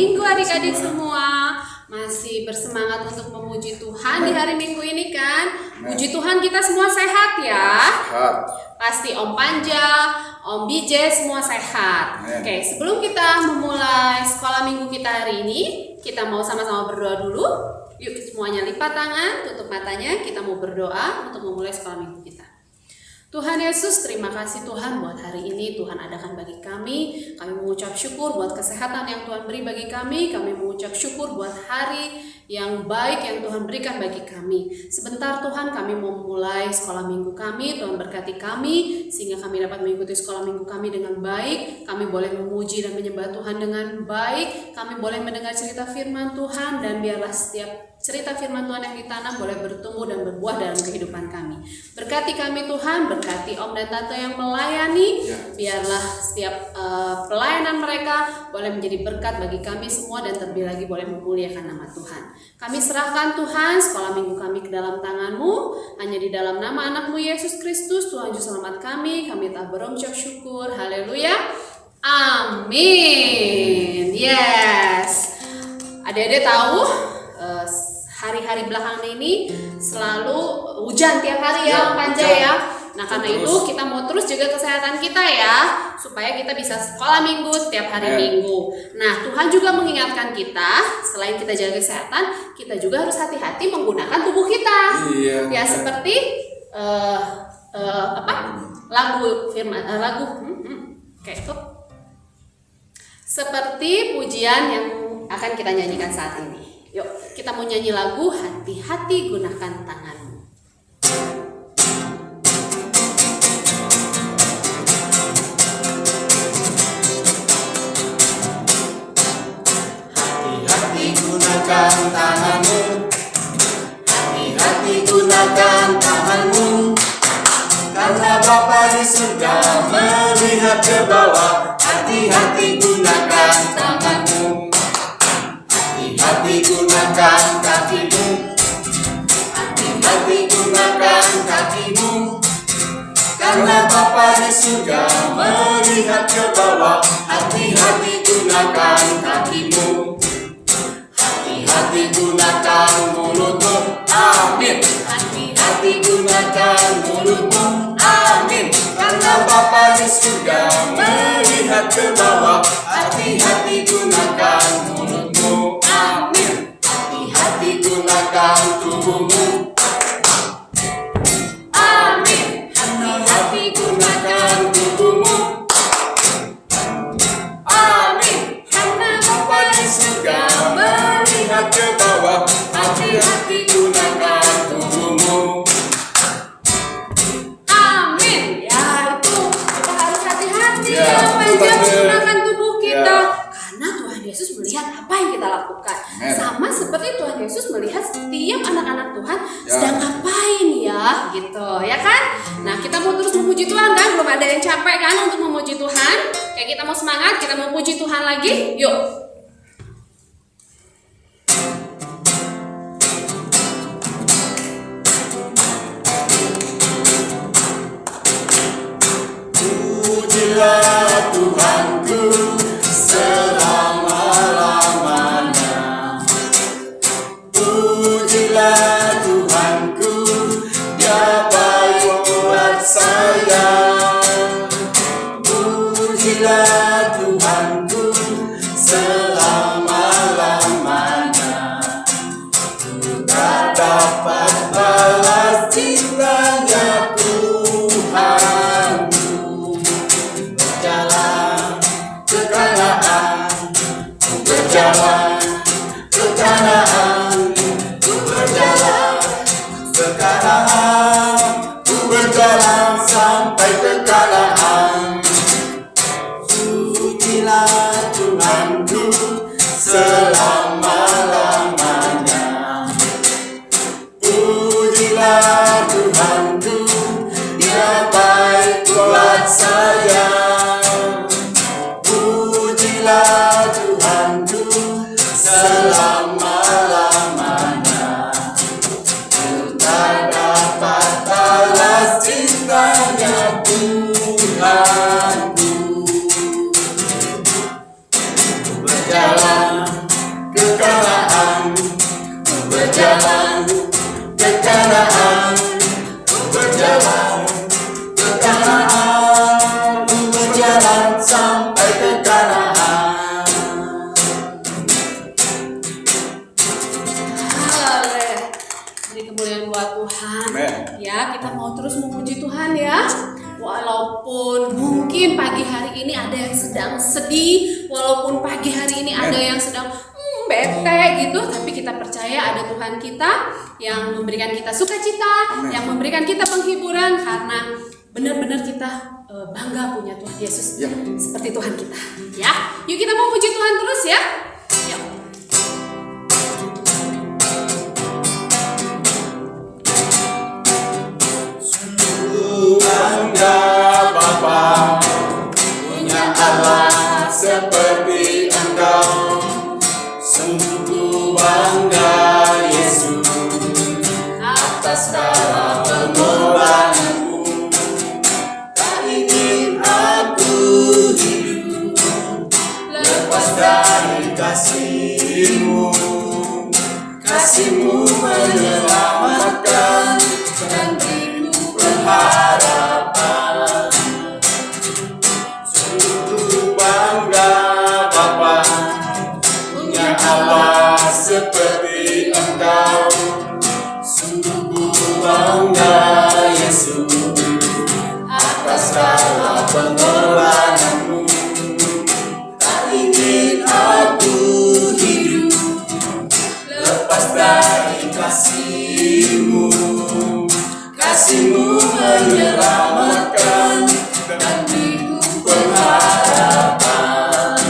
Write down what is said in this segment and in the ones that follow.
Minggu adik-adik semua. Masih bersemangat untuk memuji Tuhan di hari Minggu ini kan? Puji Tuhan kita semua sehat ya? Sehat. Pasti Om Panja, Om BJ semua sehat. Oke, sebelum kita memulai sekolah minggu kita hari ini, kita mau sama-sama berdoa dulu. Yuk semuanya lipat tangan, tutup matanya, kita mau berdoa untuk memulai sekolah minggu kita. Tuhan Yesus, terima kasih Tuhan buat hari ini Tuhan adakan bagi kami. Kami mengucap syukur buat kesehatan yang Tuhan beri bagi kami. Kami mengucap syukur buat hari yang baik yang Tuhan berikan bagi kami. Sebentar Tuhan, kami mau memulai sekolah minggu kami. Tuhan berkati kami sehingga kami dapat mengikuti sekolah minggu kami dengan baik. Kami boleh memuji dan menyembah Tuhan dengan baik. Kami boleh mendengar cerita firman Tuhan, dan biarlah setiap cerita firman Tuhan yang ditanam boleh bertumbuh dan berbuah dalam kehidupan kami. Berkati kami Tuhan, berkati Om dan Tante yang melayani. Biarlah setiap pelayanan mereka boleh menjadi berkat bagi kami semua, dan terlebih lagi boleh memuliakan nama Tuhan. Kami serahkan Tuhan sekolah minggu kami ke dalam tangan-Mu. Hanya di dalam nama anak-Mu Yesus Kristus, Tuhan Juru Selamat kami telah berucap syukur. Haleluya. Amin. Yes. Adik-adik tahu hari-hari belakangan ini selalu hujan tiap hari ya, Om Panja ya. Nah karena itu kita mau terus jaga kesehatan kita ya, supaya kita bisa sekolah minggu setiap hari Minggu. Nah Tuhan juga mengingatkan kita, selain kita jaga kesehatan, kita juga harus hati-hati menggunakan tubuh kita. Ya seperti lagu firman kayak itu, seperti pujian yang akan kita nyanyikan saat ini. Yuk, kita mau nyanyi lagu Hati-hati Gunakan Tanganmu. Hati-hati gunakan tanganmu, hati-hati gunakan tanganmu, karena Bapa di surga melihat ke bawah. Hati-hati gunakan tanganmu, hati-hati gunakan kakimu, hati-hati gunakan kakimu, karena Bapa di surga melihat ke bawah. Hati-hati gunakan kakimu, hati-hati gunakan mulutmu, amin. Hati-hati gunakan mulutmu, amin, karena Bapa di surga melihat ke bawah. Hati-hati gunakan mulutmu, amin. Hati-hati gunakan tubuhmu, amin. Hati-hati gunakan tubuhmu, amin, karena Bapa di surga melihat ke bawah. Hati-hati gunakan tubuhmu, amin. Ya itu kita harus hati-hati ya menggunakan tubuh kita, karena Tuhan Yesus melihat apa yang kita lakukan. Sama seperti Tuhan Yesus melihat setiap anak-anak Tuhan sedang ngapain ya, gitu ya kan. Nah kita mau terus memuji Tuhan kan, belum ada yang capek kan untuk memuji Tuhan. Kayak kita mau semangat, kita mau puji Tuhan lagi, yuk. pujilah Tuhanku selama-lamanya. Pujilah Tuhanku, Dia baik buat saya. Pujilah Tuhanku selama-lamanya. Ku tak dapat balas cintanya Tuhanku. Berjalan ke Kanaan, ku berjalan ke Kanaan, ku berjalan ke Kanaan, ku berjalan sampai ke Kanaan. Pujilah Tuhanku selama-lamanya. Pujilah Tuhanku, Dia baik buat saya. Pujilah Tuhanku selama-lamanya. Ku tak dapat balas cintanya Tuhanku. Ku berjalan sedang sedih, walaupun pagi hari ini ada yang sedang bete gitu, tapi kita percaya ada Tuhan kita yang memberikan kita sukacita, yang memberikan kita penghiburan, karena benar-benar kita bangga punya Tuhan Yesus seperti Tuhan kita. Ya, yuk kita mau puji Tuhan terus ya. Yuk. Bangga Bapa punya Allah seperti Engkau. Sungguh bangga Yesus atas segala pengorbananmu. Tak ingin aku hidup lepas dari kasih-Mu. Kasih-Mu menyelamatkan dan beriku pengharapan. Sungguh bangga Bapa punya Allah seperti Engkau. Sungguh bangga Yesus atas segala pengorbananmu. Tak ingin aku hidup lepas dari kasih-Mu. Kasih-Mu menyelamatkan dan beriku pengharapan.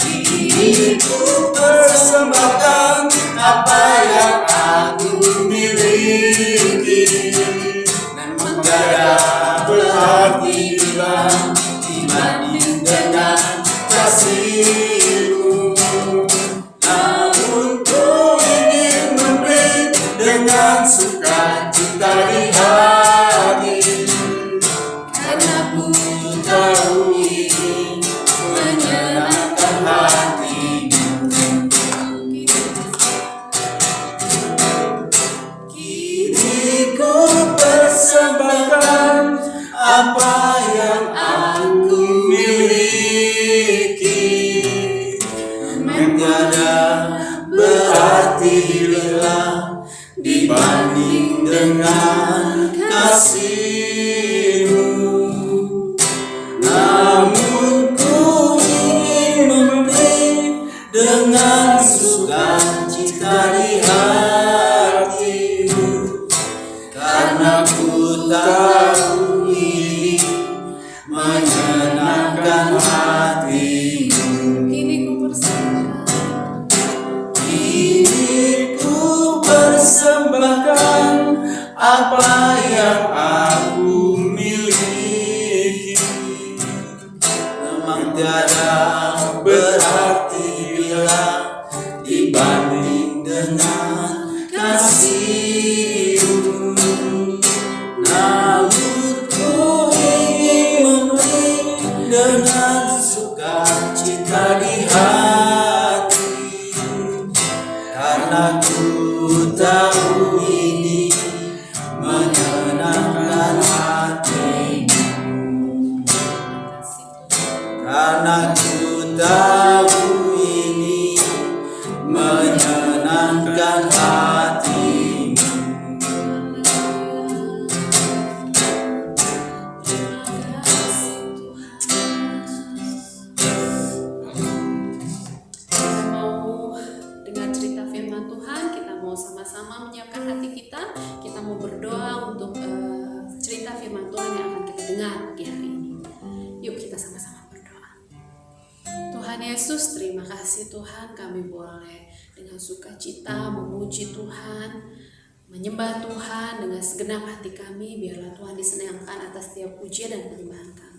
Diriku persembahkan apa yang aku miliki. Memang tiada berarti bila dibanding dengan kasih-Mu. Namun ku ingin memberi dengan sukacita di hati, karena ku tahu ini menyenangkan hati-Mu. Kini ku persembahkan apa yang aku miliki. Memang tiada berarti bila dibanding dengan kasih-Mu. Namun ku ingin memberi dengan sukacita di hati-Mu, karena ku tahu ini menyenangkan hati-Mu. Kini ku persembahkan, Kini ku persembahkan apa yang aku miliki. Memang tiada berarti bila dibanding dengan kasih-Mu. Namun ku ingin memberi dengan sukacita di hati, karena ku tahu ini menyenangkan hati-Mu. Karena ku tahu ini menyenangkan hati-Mu. kita mau dengar cerita firman Tuhan, kita mau sama-sama menyiapkan hati kita. Kita mau berdoa untuk cerita firman Tuhan yang akan kita dengar pagi hari ini. Yuk kita sama-sama berdoa. Tuhan Yesus, terima kasih Tuhan, kami boleh dengan sukacita memuji Tuhan, menyembah Tuhan dengan segenap hati kami. Biarlah Tuhan disenangkan atas setiap pujian dan penyembahan kami.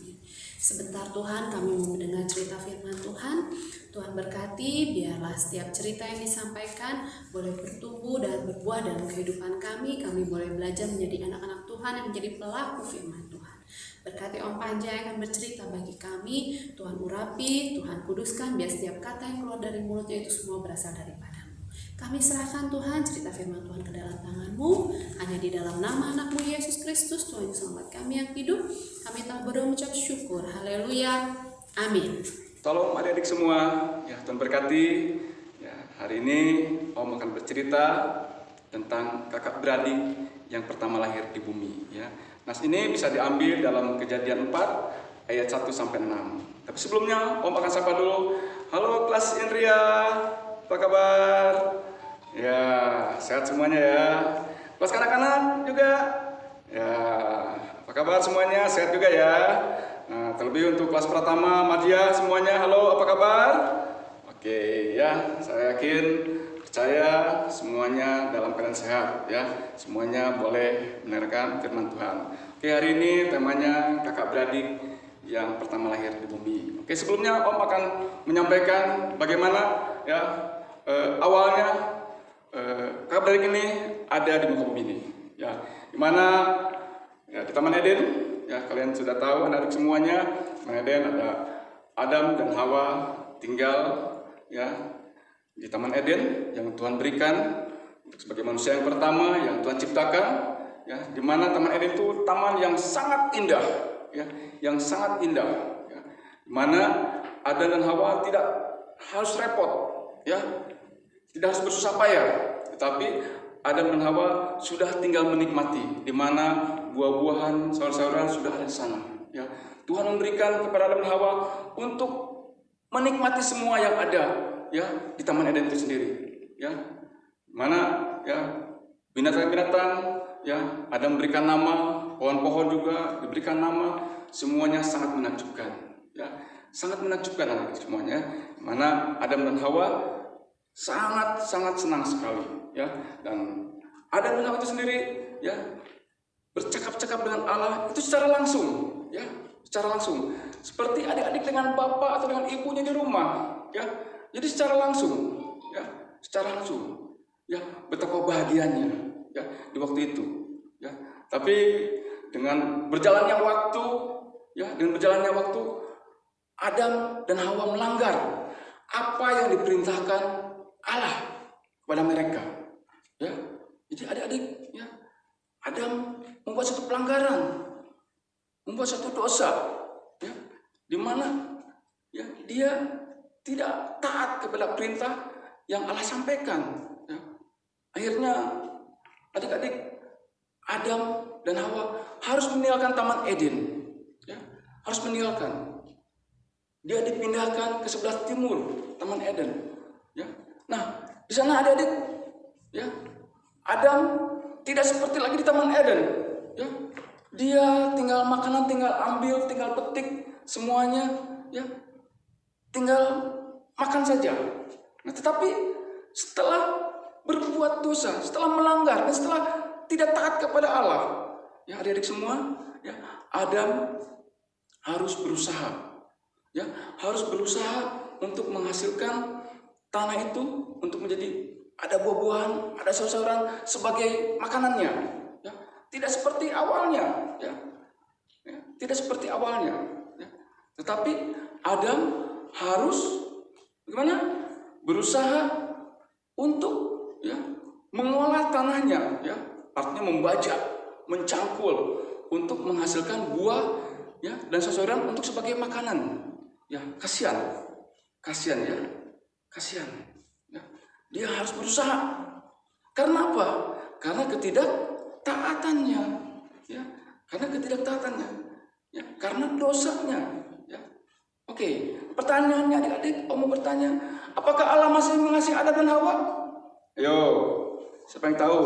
Sebentar Tuhan, kami mau mendengar cerita firman Tuhan. Tuhan berkati, biarlah setiap cerita yang disampaikan boleh bertumbuh dan berbuah dalam kehidupan kami. Kami boleh belajar menjadi anak-anak Tuhan yang menjadi pelaku firman Tuhan. Berkati Om Panja yang akan bercerita bagi kami. Tuhan urapi, Tuhan kuduskan, biar setiap kata yang keluar dari mulutnya itu semua berasal daripada-Mu. Kami serahkan Tuhan cerita firman Tuhan ke dalam tangan-Mu. Hanya di dalam nama anak-Mu Yesus Kristus, Tuhan yang selamat kami yang hidup, kami telah berdoa mengucap syukur. Haleluya. Amin. Tolong adik-adik semua, ya Tuhan berkati. Ya, hari ini Om akan bercerita tentang kakak beradik yang pertama lahir di bumi. Ya, nas ini bisa diambil dalam Kejadian 4 ayat 1 sampai 6. Tapi sebelumnya Om akan sapa dulu. Halo kelas Indria, apa kabar? Ya, sehat semuanya ya. Kelas kanak-kanak juga. Ya, apa kabar semuanya? Sehat juga ya. Nah, terlebih untuk kelas Pratama, Madya semuanya, halo, apa kabar? Oke, ya, saya yakin, percaya semuanya dalam keadaan sehat ya. Semuanya boleh mendengarkan firman Tuhan. Oke, hari ini temanya kakak beradik yang pertama lahir di bumi. Oke, sebelumnya Om akan menyampaikan bagaimana ya awalnya kakak beradik ini ada di muka bumi ini. Ya, dimana ya, di Taman Eden, ya kalian sudah tahu anak-anak semuanya, Taman Eden ada Adam dan Hawa tinggal ya di Taman Eden yang Tuhan berikan sebagai manusia yang pertama yang Tuhan ciptakan, ya di mana Taman Eden itu taman yang sangat indah, ya yang sangat indah, ya, di mana Adam dan Hawa tidak harus repot, ya tidak harus bersusah payah, tetapi Adam dan Hawa sudah tinggal menikmati, di mana buah-buahan, sayur-sayuran sudah ada di sana. Ya, Tuhan memberikan kepada Adam dan Hawa untuk menikmati semua yang ada, ya di Taman Eden itu sendiri. Ya, mana ya binatang-binatang, ya Adam memberikan nama, pohon-pohon juga diberikan nama, semuanya sangat menakjubkan. Ya, sangat menakjubkan anak semuanya. Mana Adam dan Hawa sangat senang sekali, ya. Dan Adam dan Hawa itu sendiri, ya bercakap-cakap dengan Allah itu secara langsung, ya secara langsung, seperti adik-adik dengan bapak atau dengan ibunya di rumah, ya. Jadi secara langsung, ya secara langsung, ya betapa bahagianya, ya di waktu itu, ya. Tapi dengan berjalannya waktu, ya dengan berjalannya waktu, Adam dan Hawa melanggar apa yang diperintahkan Allah kepada mereka, ya. Jadi adik-adik, ya Adam membuat satu pelanggaran, membuat satu dosa, ya, di mana ya dia tidak taat kepada perintah yang Allah sampaikan. Ya. Akhirnya adik-adik Adam dan Hawa harus meninggalkan Taman Eden, ya, harus meninggalkan. Dia dipindahkan ke sebelah timur Taman Eden, ya. Nah, di sana adik-adik, ya, Adam tidak seperti lagi di Taman Eden, ya. Dia tinggal makanan, tinggal ambil, tinggal petik semuanya, ya. Tinggal makan saja. Nah, tetapi setelah berbuat dosa, setelah melanggar, dan setelah tidak taat kepada Allah, ya adik-adik semua, ya Adam harus berusaha, ya harus berusaha untuk menghasilkan tanah itu untuk menjadi ada buah-buahan, ada sayur-sayuran sebagai makanannya, ya. Tidak seperti awalnya, ya. Ya, tidak seperti awalnya, ya. Tetapi Adam harus bagaimana? Berusaha untuk ya mengolah tanahnya, ya. Artinya membajak, mencangkul untuk menghasilkan buah, ya dan sayur-sayuran untuk sebagai makanan. Ya, kasihan ya. Kasihan, ya. Dia harus berusaha. Karena apa? Karena ketidaktaatannya, ya. Karena ketidaktaatannya, ya. Karena dosanya, ya. Oke, pertanyaannya adik-adik, Om mau bertanya, apakah Allah masih mengasihi Adam dan Hawa? Ayo, siapa yang tahu?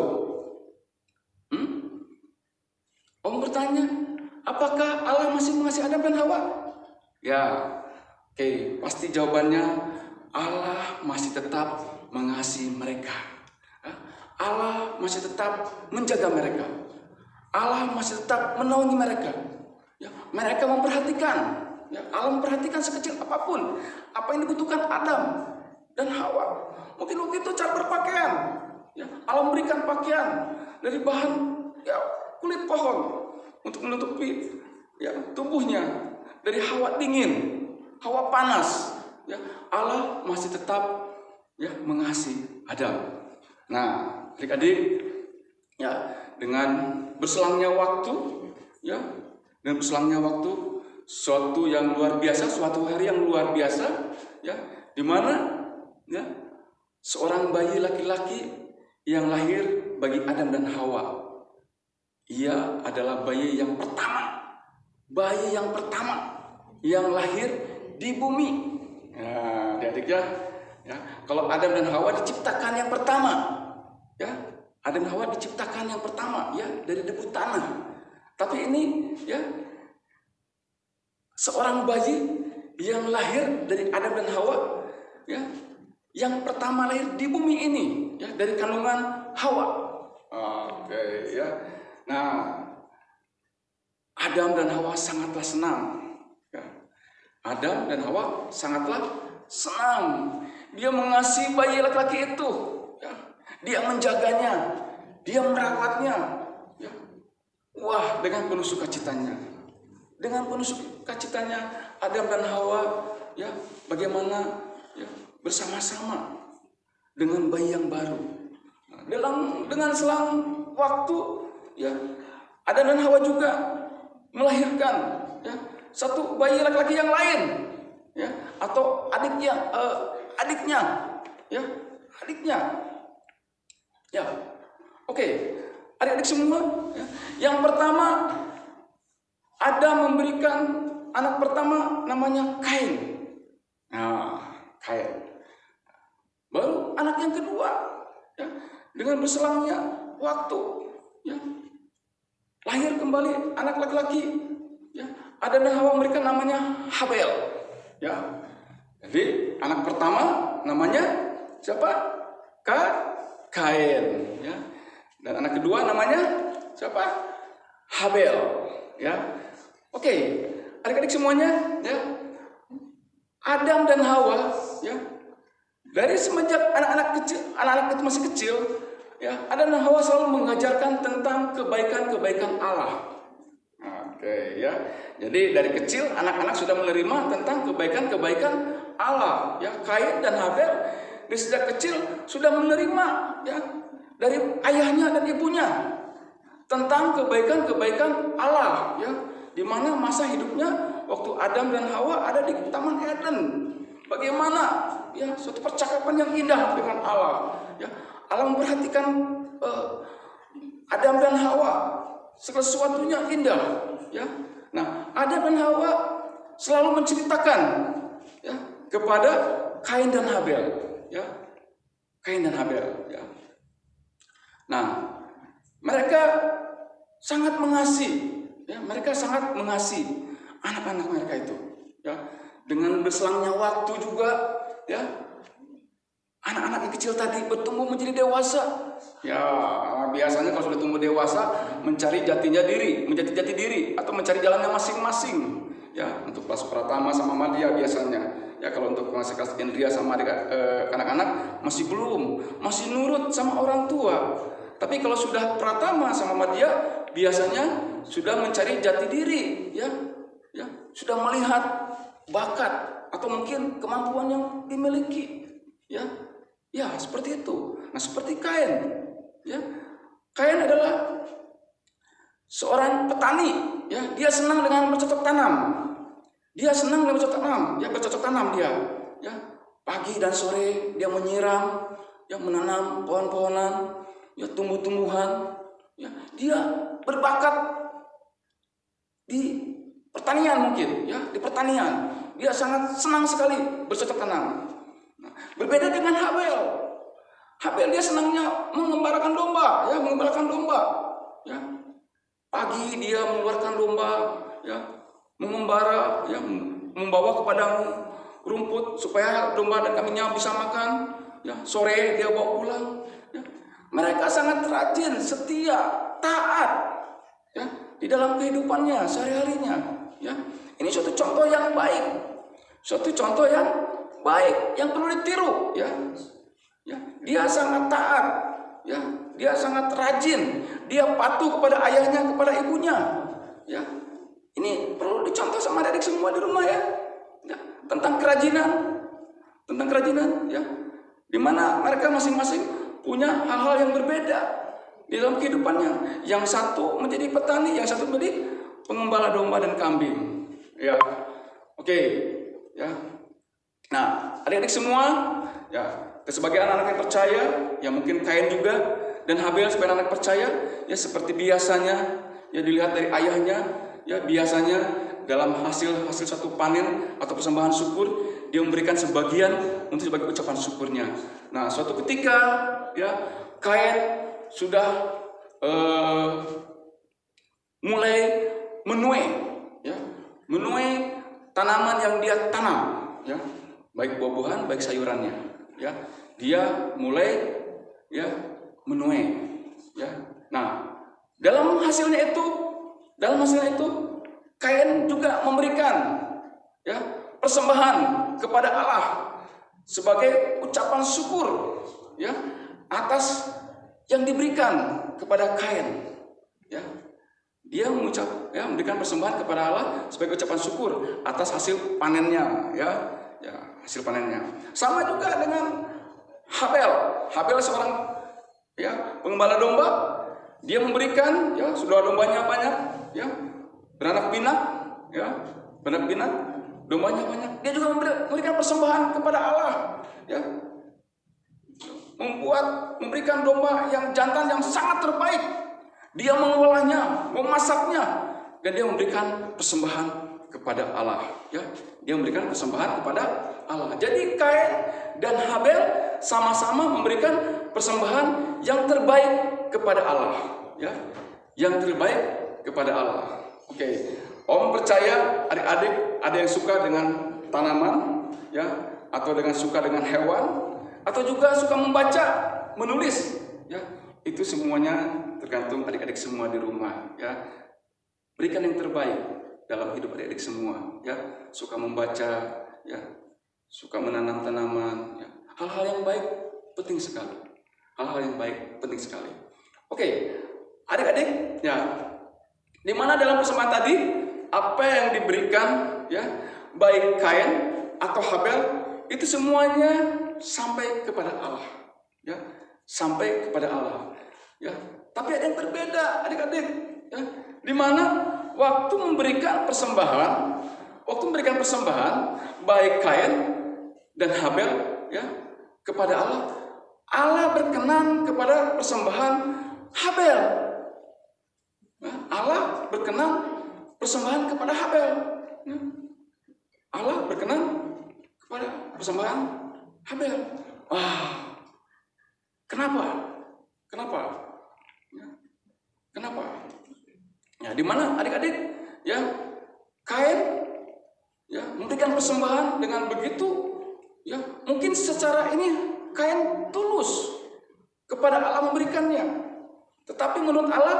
Om bertanya, apakah Allah masih mengasihi Adam dan Hawa? Ya, oke, pasti jawabannya Allah masih tetap mengasihi mereka. Allah masih tetap menjaga mereka. Allah masih tetap menaungi mereka. Ya, mereka memperhatikan. Ya, Allah memperhatikan sekecil apapun apa yang dibutuhkan Adam dan Hawa. Mungkin waktu itu cara berpakaian. Ya, Allah memberikan pakaian dari bahan ya kulit pohon untuk menutupi ya tubuhnya dari hawa dingin, hawa panas. Ya, Allah masih tetap ya mengasihi Adam. Nah, adik-adik, ya dengan berselangnya waktu, ya dengan berselangnya waktu, suatu yang luar biasa, suatu hari yang luar biasa, ya di mana ya seorang bayi laki-laki yang lahir bagi Adam dan Hawa. Ia adalah bayi yang pertama yang lahir di bumi. Ya, adik-adik ya. Kalau Adam dan Hawa diciptakan yang pertama, ya. Adam dan Hawa diciptakan yang pertama, ya, dari debu tanah. Tapi ini, ya, seorang bayi yang lahir dari Adam dan Hawa, ya, yang pertama lahir di bumi ini, ya, dari kandungan Hawa. Oke, ya. Nah, Adam dan Hawa sangatlah senang. Ya. Adam dan Hawa sangatlah senang. Dia mengasihi bayi laki-laki itu. Ya. Dia menjaganya, dia merawatnya. Ya. Wah, dengan penuh sukacitanya. Dengan penuh sukacitanya Adam dan Hawa, ya, bagaimana, ya, bersama-sama dengan bayi yang baru. Nah, dengan selang waktu, ya, Adam dan Hawa juga melahirkan, ya, satu bayi laki-laki yang lain, ya, atau adiknya, ya, ya. Oke, adik-adik semua, ya. Yang pertama, Adam memberikan anak pertama namanya Kain. Nah, Kain. Baru anak yang kedua, ya, dengan berselangnya waktu, ya, lahir kembali anak laki-laki, ya. Adam dan Hawa memberikan namanya Habel, ya. Jadi anak pertama namanya siapa? Kain, ya. Dan anak kedua namanya siapa? Habel, ya. Oke, adik-adik semuanya, ya. Adam dan Hawa, ya. Dari semenjak anak-anak itu masih kecil, ya, Adam dan Hawa selalu mengajarkan tentang kebaikan-kebaikan Allah. Oke, ya. Jadi dari kecil anak-anak sudah menerima tentang kebaikan-kebaikan Allah, ya. Kain dan Habel dari sejak kecil sudah menerima, ya, dari ayahnya dan ibunya tentang kebaikan-kebaikan Allah, ya. Di mana masa hidupnya waktu Adam dan Hawa ada di Taman Eden. Bagaimana, ya, suatu percakapan yang indah dengan Allah, ya. Allah memperhatikan Adam dan Hawa, segala sesuatunya indah, ya. Nah, Adam dan Hawa selalu menceritakan, ya, kepada Kain dan Habel, ya. Kain dan Habel, ya. Nah, mereka sangat mengasihi, ya, mereka sangat mengasihi anak-anak mereka itu, ya. Dengan berselangnya waktu juga, ya, anak-anak yang kecil tadi bertumbuh menjadi dewasa. Ya, biasanya kalau sudah tumbuh dewasa mencari jatinya diri, menjadi jati diri atau mencari jalannya masing-masing. Ya, untuk kelas Pratama sama Madya biasanya. Ya, kalau untuk kelas Indria sama anak-anak masih belum, masih nurut sama orang tua. Tapi kalau sudah Pratama sama Madya biasanya sudah mencari jati diri, ya. Ya, sudah melihat bakat atau mungkin kemampuan yang dimiliki, ya. Ya, seperti itu. Nah, seperti Kain, ya. Kain adalah seorang petani, ya. Dia senang dengan bercocok tanam. Dia senang dengan bercocok tanam, ya, bercocok tanam dia, ya. Pagi dan sore dia menyiram, ya, menanam pohon-pohonan, ya, tumbuh-tumbuhan, ya. Dia berbakat di pertanian mungkin, ya, di pertanian. Dia sangat senang sekali bercocok tanam. Nah, berbeda dengan Habel. Habel dia senangnya mengembalakan domba, ya, mengembalakan domba, ya. Pagi dia mengeluarkan domba, ya, mengembara, ya, membawa ke padang rumput supaya domba dan kambingnya bisa makan, ya. Sore dia bawa pulang, ya. Mereka sangat rajin, setia, taat, ya, di dalam kehidupannya sehari-harinya, ya. Ini suatu contoh yang baik. Suatu contoh yang baik yang perlu ditiru, ya. Ya, dia sangat taat, ya. Dia sangat rajin, dia patuh kepada ayahnya, kepada ibunya, ya. Ini perlu dicontoh sama adik semua di rumah, ya. Ya, tentang kerajinan, ya. Di mana mereka masing-masing punya hal-hal yang berbeda di dalam kehidupannya. Yang satu menjadi petani, yang satu menjadi pengembala domba dan kambing, ya. Oke, ya. Nah, adik-adik semua, ya, sebagai anak-anak yang percaya, ya, mungkin Kain juga dan Habel sebagai anak percaya, ya, seperti biasanya, ya, dilihat dari ayahnya, ya, biasanya dalam hasil satu panen atau persembahan syukur, dia memberikan sebagian untuk sebagai ucapan syukurnya. Nah, suatu ketika ya Kain sudah mulai menuai tanaman yang dia tanam, ya, baik buah-buahan, baik sayurannya, ya. Dia mulai menuai, ya. Nah, dalam hasilnya itu Kain juga memberikan persembahan kepada Allah sebagai ucapan syukur, ya, atas yang diberikan kepada Kain, ya. Dia memberikan persembahan kepada Allah sebagai ucapan syukur atas hasil panennya, ya hasil panennya. Sama juga dengan Habel. Habel seorang pengembala domba. Dia memberikan, sudah dombanya banyak, beranak pinak, dombanya banyak. Dia juga memberikan persembahan kepada Allah, memberikan domba yang jantan yang sangat terbaik. Dia mengolahnya, memasaknya, dan dia memberikan persembahan kepada Allah. Dia memberikan persembahan kepada Allah. Jadi Kain dan Habel sama-sama memberikan persembahan yang terbaik kepada Allah. Yang terbaik kepada Allah. Oke, Om percaya adik-adik ada yang suka dengan tanaman, atau suka dengan hewan, atau juga suka membaca, menulis, itu semuanya tergantung adik-adik semua di rumah, berikan yang terbaik dalam hidup adik-adik semua, suka membaca, suka menanam tanaman, hal-hal yang baik penting sekali, Oke, adik-adik, di mana dalam persembahan tadi apa yang diberikan, baik Kain atau Habel, itu semuanya sampai kepada Allah, sampai kepada Allah, Tapi ada yang berbeda, adik-adik, di mana waktu memberikan persembahan, baik Kain dan Habel, kepada Allah, Allah berkenan kepada persembahan Habel. Allah berkenan persembahan kepada Habel. Allah berkenan kepada persembahan Habel. Wah, kenapa? Di mana adik-adik, Kain, memberikan persembahan dengan begitu, mungkin secara ini Kain tulus kepada Allah memberikannya, tetapi menurut Allah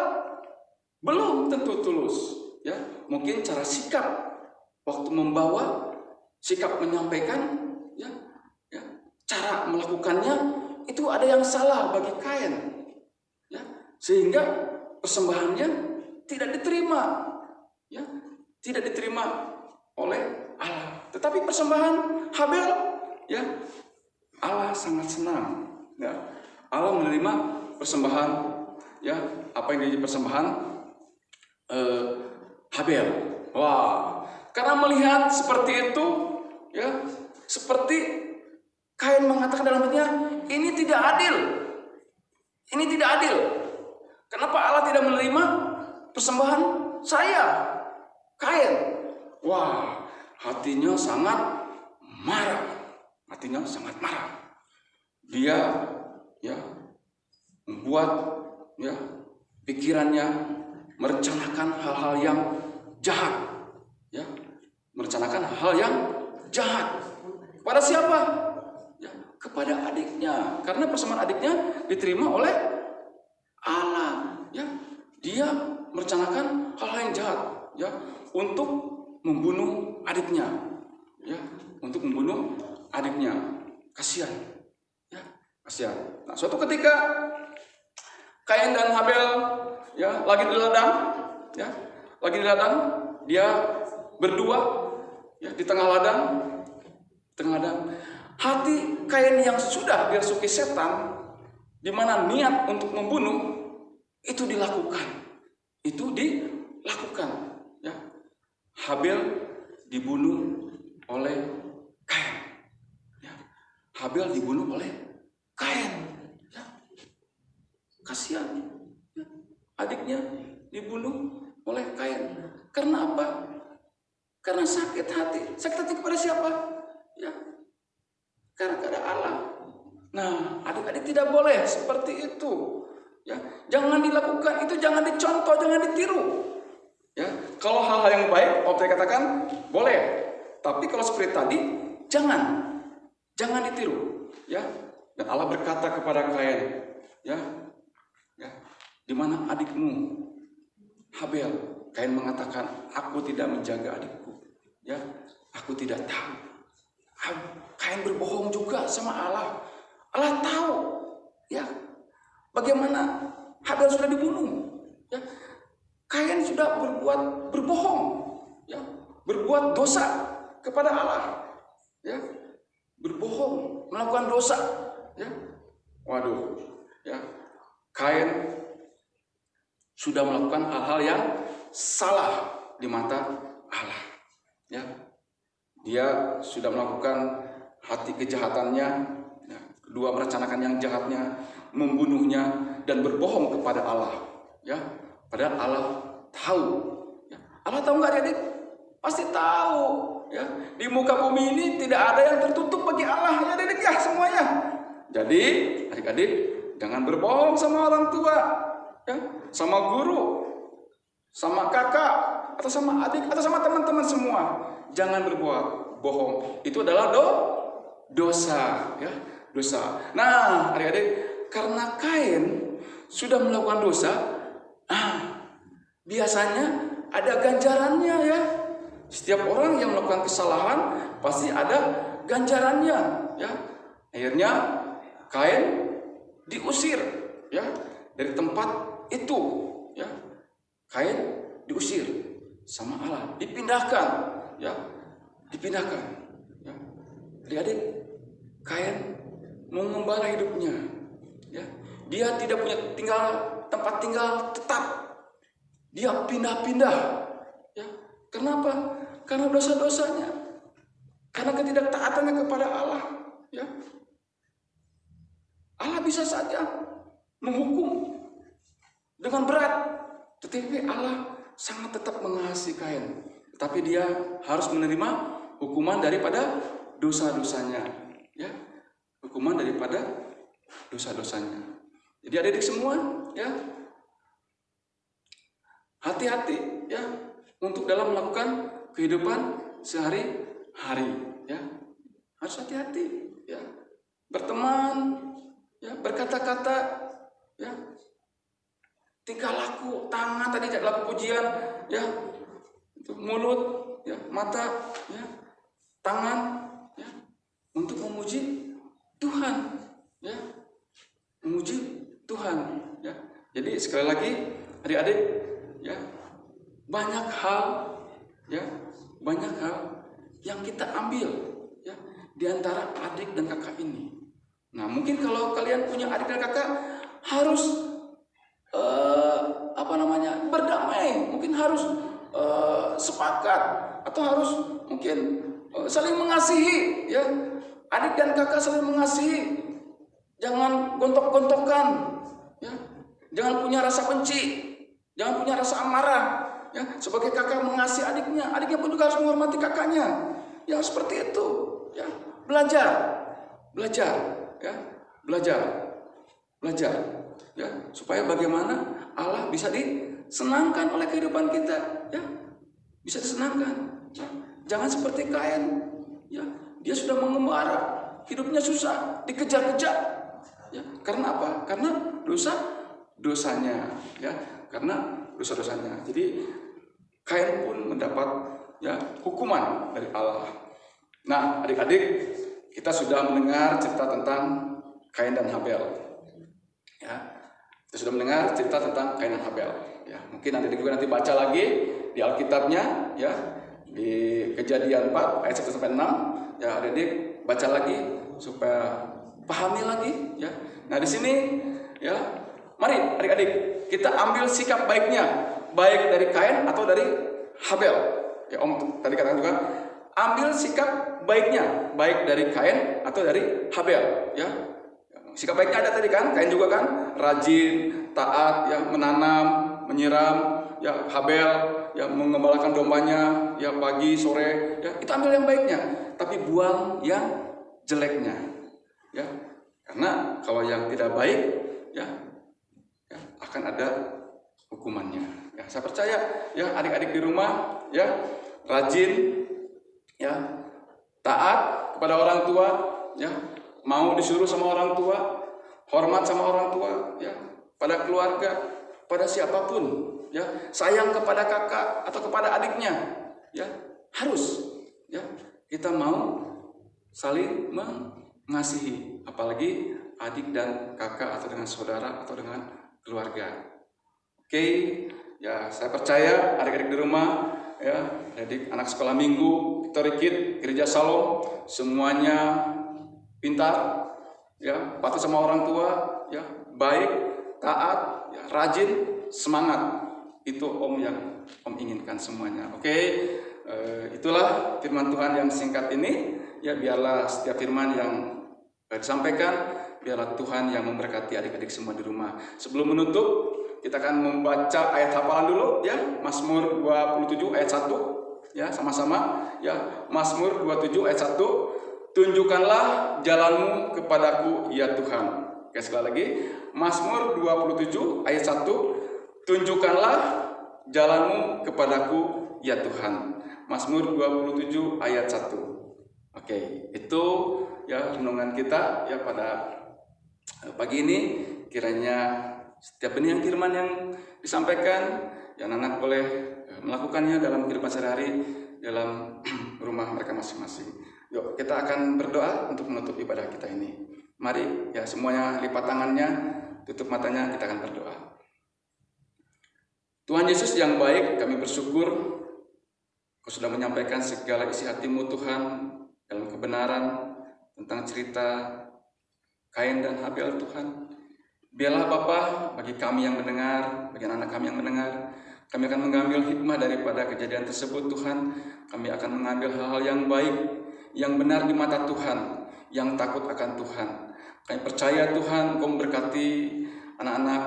belum tentu tulus, mungkin cara sikap waktu membawa, sikap menyampaikan, cara melakukannya itu ada yang salah bagi Kain, sehingga persembahannya tidak diterima, oleh Allah. Tetapi persembahan Habel, Allah sangat senang, Allah menerima persembahan, apa yang jadi persembahan Habel. Wah, karena melihat seperti itu, seperti Kain mengatakan dalam hatinya, ini tidak adil. Kenapa Allah tidak menerima persembahan saya, Kain? Wah, hatinya sangat marah. Dia membuat pikirannya merencanakan hal-hal yang jahat, kepada siapa? Kepada adiknya, karena persembahan adiknya diterima oleh Allah, dia merencanakan hal-hal yang jahat, untuk membunuh adiknya, kasihan. Nah, suatu ketika Kain dan Habel, lagi di ladang, dia berdua, di tengah ladang. Hati Kain yang sudah dirasuki setan, di mana niat untuk membunuh itu dilakukan. Habel dibunuh oleh Kain. Kasihan, adiknya dibunuh oleh Kain. Karena apa? Karena sakit hati. Sakit hati kepada siapa? Ya, karena kepada Allah. Nah, adik-adik tidak boleh seperti itu. Ya, jangan dilakukan itu, jangan dicontoh, jangan ditiru. Ya, kalau hal-hal yang baik, Om katakan boleh. Tapi kalau seperti tadi, jangan ditiru. Ya, dan Allah berkata kepada Kain, ya, di mana adikmu Habel? Kain mengatakan, aku tidak menjaga adikku. Ya, aku tidak tahu. Kain berbohong juga sama Allah. Allah tahu, ya, bagaimana Habel sudah dibunuh. Ya, Kain sudah berbohong, ya, berbuat dosa kepada Allah, ya, berbohong, melakukan dosa, ya. Waduh, ya, Kain sudah melakukan hal-hal yang salah di mata Allah, ya. Dia sudah melakukan hati kejahatannya, ya. Kedua merencanakan yang jahatnya, membunuhnya dan berbohong kepada Allah, ya. Padahal Allah tahu, ya. Allah tahu nggak adik? Pasti tahu, ya. Di muka bumi ini tidak ada yang tertutup bagi Allah, ya adik ya semuanya. Jadi adik-adik jangan berbohong sama orang tua, ya, sama guru, sama kakak, atau sama adik, atau sama teman-teman semua. Jangan berbuat bohong. Itu adalah dosa, ya, dosa. Nah, adik-adik, karena Kain sudah melakukan dosa, biasanya ada ganjarannya, ya. Setiap orang yang melakukan kesalahan pasti ada ganjarannya, ya. Akhirnya Kain diusir, ya, dari tempat itu, ya. Kain diusir sama Allah, dipindahkan, ya, dipindahkan, ya. Adik-adik, Kain mau mengembala hidupnya, ya. Dia tidak punya tempat tinggal tetap. Dia pindah-pindah, ya. Kenapa? Karena dosa-dosanya, karena ketidaktaatannya kepada Allah, ya. Allah bisa saja menghukum dengan berat, tetapi Allah sangat tetap mengasihi Kain. Tapi dia harus menerima hukuman daripada dosa-dosanya, ya, hukuman daripada dosa-dosanya. Jadi adik-adik semua, ya, hati-hati, ya, untuk dalam melakukan kehidupan sehari-hari, ya, harus hati-hati, ya, berteman, ya, berkata-kata, ya, tingkah laku, tangan tadi laku pujian, ya, itu mulut, ya, mata, ya, tangan, ya, untuk memuji Tuhan, ya, memuji Tuhan, ya. Jadi sekali lagi adik-adik, ya, banyak hal, ya, banyak hal yang kita ambil, ya, di antara adik dan kakak ini. Nah, mungkin kalau kalian punya adik dan kakak harus berdamai, mungkin harus sepakat, atau harus mungkin saling mengasihi, ya. Adik dan kakak saling mengasihi, jangan gontok-gontokan, ya. Jangan punya rasa benci, jangan punya rasa amarah, ya. Sebagai kakak mengasihi adiknya, adiknya pun juga harus menghormati kakaknya, ya, seperti itu, ya. Belajar, ya, belajar, ya, supaya bagaimana Allah bisa disenangkan oleh kehidupan kita, ya, bisa disenangkan, ya. Jangan seperti Kain, ya, dia sudah mengembara, hidupnya susah, dikejar-kejar, ya, karena apa? Karena dosanya, ya, karena dosa-dosanya. Jadi Kain pun mendapat, ya, hukuman dari Allah. Nah, adik-adik, kita sudah mendengar cerita tentang Kain dan Habel, ya. Kita sudah mendengar cerita tentang Kain dan Habel, ya. Mungkin nanti juga baca lagi di Alkitabnya, ya, di Kejadian 4 ayat 1 sampai 6, ya, adik-adik baca lagi supaya pahami lagi, ya. Nah, di sini, ya, mari adik-adik kita ambil sikap baiknya, baik dari Kain atau dari Habel. Ya, Om tadi katakan juga, ambil sikap baiknya, baik dari Kain atau dari Habel, ya. Sikap baiknya ada tadi kan, Kain juga kan rajin, taat, ya, menanam, menyiram, ya. Habel, ya, mengembalakan dombanya, ya pagi, sore, ya itu ambil yang baiknya, tapi buang yang jeleknya, ya. Karena kalau yang tidak baik, ya akan ada hukumannya. Ya, saya percaya, ya adik-adik di rumah, ya rajin, ya taat kepada orang tua, ya mau disuruh sama orang tua, hormat sama orang tua, ya pada keluarga, pada siapapun, ya sayang kepada kakak atau kepada adiknya, ya harus, ya kita mau saling mengasihi, apalagi adik dan kakak atau dengan saudara atau dengan keluarga. Oke, ya saya percaya adik-adik di rumah, ya adik anak sekolah minggu Victory Kid Gereja Shalom semuanya pintar, ya patuh sama orang tua, ya baik, taat, ya rajin, semangat. Itu yang Om inginkan semuanya. Oke, itulah firman Tuhan yang singkat ini. Ya biarlah setiap firman yang disampaikan, biarlah Tuhan yang memberkati adik-adik semua di rumah. Sebelum menutup, kita akan membaca ayat hafalan dulu, ya Mazmur 27 ayat 1, ya sama-sama, ya Mazmur 27 ayat 1. Tunjukkanlah jalanmu kepadaku ya Tuhan. Oke, sekali lagi, Mazmur 27 ayat 1. Tunjukkanlah jalanmu kepadaku ya Tuhan. Mazmur 27 ayat 1. Oke, itu ya renungan kita ya pada pagi ini. Kiranya setiap benih yang firman yang disampaikan, ya anak-anak boleh melakukannya dalam kehidupan sehari-hari dalam rumah mereka masing-masing. Yuk, kita akan berdoa untuk menutup ibadah kita ini. Mari ya semuanya lipat tangannya, tutup matanya, kita akan berdoa. Tuhan Yesus yang baik, kami bersyukur Kau sudah menyampaikan segala isi hati-Mu Tuhan dalam kebenaran tentang cerita Kain dan Habel Tuhan. Biarlah Bapa, bagi kami yang mendengar, bagi anak kami yang mendengar, kami akan mengambil hikmah daripada kejadian tersebut Tuhan. Kami akan mengambil hal-hal yang baik, yang benar di mata Tuhan, yang takut akan Tuhan. Kami percaya Tuhan Kau memberkati anak-anak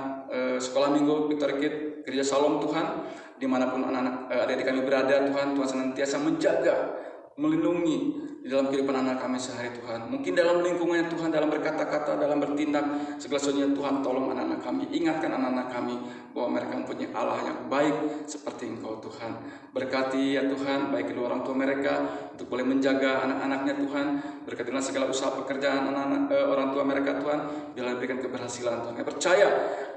sekolah minggu Victory Kid Gereja Shalom Tuhan, dimanapun anak-anak adik-adik kami berada Tuhan, Tuhan senantiasa menjaga, melindungi di dalam kehidupan anak kami sehari Tuhan. Mungkin dalam lingkungannya Tuhan, dalam berkata-kata, dalam bertindak, segala sesuatunya Tuhan tolong anak-anak kami, ingatkan anak-anak kami bahwa mereka mempunyai Allah yang baik seperti Engkau Tuhan. Berkati ya Tuhan, baik kedua orang tua mereka untuk boleh menjaga anak-anaknya Tuhan. Berkatilah segala usaha pekerjaan anak-anak orang tua mereka Tuhan, biarlah berikan keberhasilan Tuhan. Kami percaya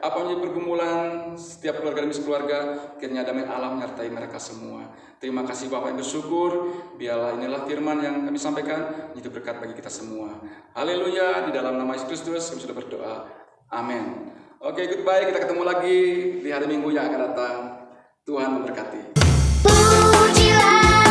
apa menjadi pergumulan setiap keluarga demi keluarga, kiranya damai Allah menyertai mereka semua. Terima kasih Bapak yang bersyukur, biarlah inilah firman yang kami sampaikan, itu berkat bagi kita semua. Haleluya, di dalam nama Yesus Kristus kami sudah berdoa. Amin. Oke, goodbye, kita ketemu lagi di hari Minggu yang akan datang. Tuhan memberkati. Pujilah